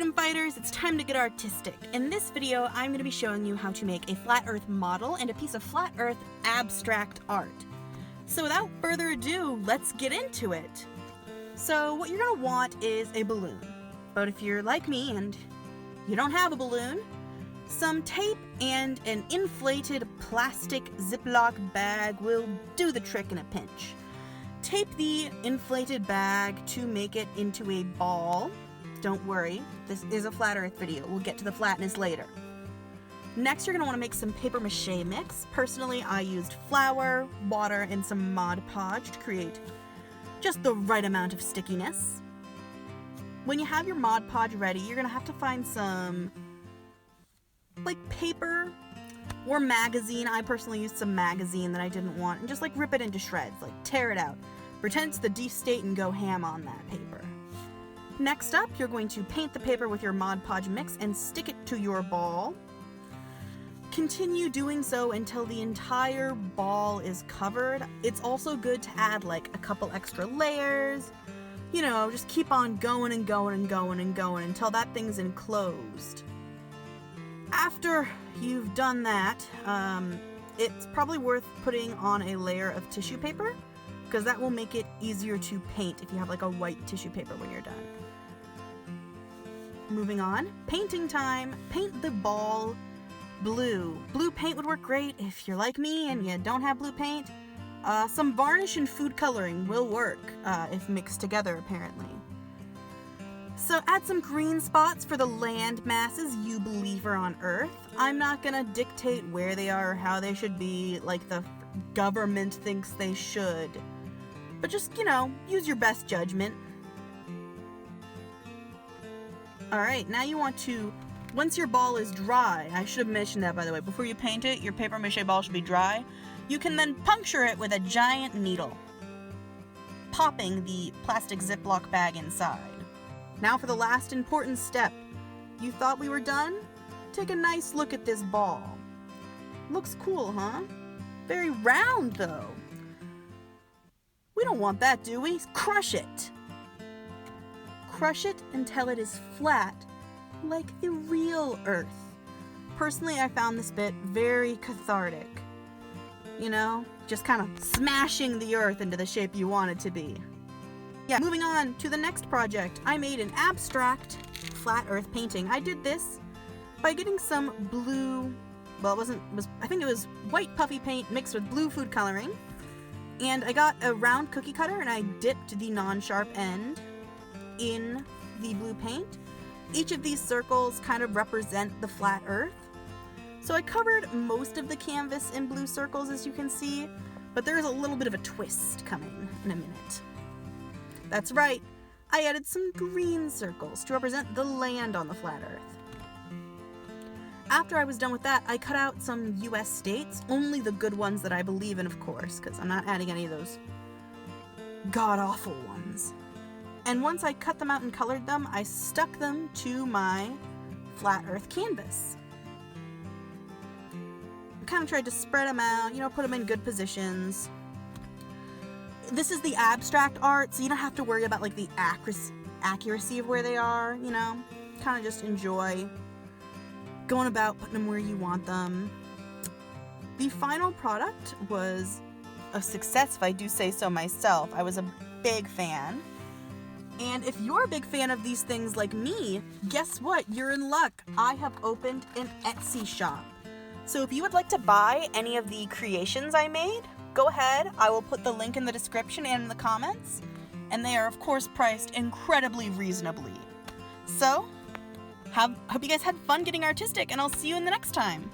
freedom fighters, it's time to get artistic. In this video, I'm going to be showing you how to make a flat earth model and a piece of flat earth abstract art. So without further ado, let's get into it. So what you're going to want is a balloon. But if you're like me and you don't have a balloon, some tape and an inflated plastic Ziploc bag will do the trick in a pinch. Tape the inflated bag to make it into a ball. Don't worry, this is a flat earth video. We'll get to the flatness later. Next, you're going to want to make some paper mache mix. Personally, I used flour, water, and some Mod Podge to create just the right amount of stickiness. When you have your Mod Podge ready, you're going to have to find some like paper or magazine. I personally used some magazine that I didn't want and just like rip it into shreds, like tear it out. Pretend it's the D state and go ham on that paper. Next up, you're going to paint the paper with your Mod Podge mix and stick it to your ball. Continue doing so until the entire ball is covered. It's also good to add like a couple extra layers. You know, just keep on going and going and going and going until that thing's enclosed. After you've done that, it's probably worth putting on a layer of tissue paper because that will make it easier to paint if you have like a white tissue paper when you're done. Moving on, painting time. Paint the ball blue. Blue paint would work great if you're like me and you don't have blue paint. Some varnish and food coloring will work if mixed together, apparently. So add some green spots for the land masses you believe are on Earth. I'm not gonna dictate where they are or how they should be like the government thinks they should. But just, you know, use your best judgment. Alright, now you want to, once your ball is dry, I should have mentioned that by the way, before you paint it, your paper mache ball should be dry. You can then puncture it with a giant needle, popping the plastic Ziploc bag inside. Now for the last important step. You thought we were done? Take a nice look at this ball. Looks cool, huh? Very round, though. We don't want that, do we? Crush it! Crush it until it is flat, like the real Earth. Personally, I found this bit very cathartic. You know, just kind of smashing the Earth into the shape you want it to be. Yeah, moving on to the next project. I made an abstract flat Earth painting. I did this by getting some blue, well, I think it was white puffy paint mixed with blue food coloring. And I got a round cookie cutter and I dipped the non-sharp end in the blue paint. Each of these circles kind of represent the flat Earth. So I covered most of the canvas in blue circles, as you can see, but there is a little bit of a twist coming in a minute. That's right, I added some green circles to represent the land on the flat Earth. After I was done with that, I cut out some US states, only the good ones that I believe in, of course, because I'm not adding any of those god-awful ones. And once I cut them out and colored them, I stuck them to my flat Earth canvas. I kind of tried to spread them out, you know, put them in good positions. This is the abstract art, so you don't have to worry about like the accuracy of where they are, you know. Kind of just enjoy going about putting them where you want them. The final product was a success, if I do say so myself. I was a big fan. And if you're a big fan of these things like me, guess what? You're in luck. I have opened an Etsy shop. So if you would like to buy any of the creations I made, go ahead. I will put the link in the description and in the comments. And they are, of course, priced incredibly reasonably. So, hope you guys had fun getting artistic, and I'll see you in the next time.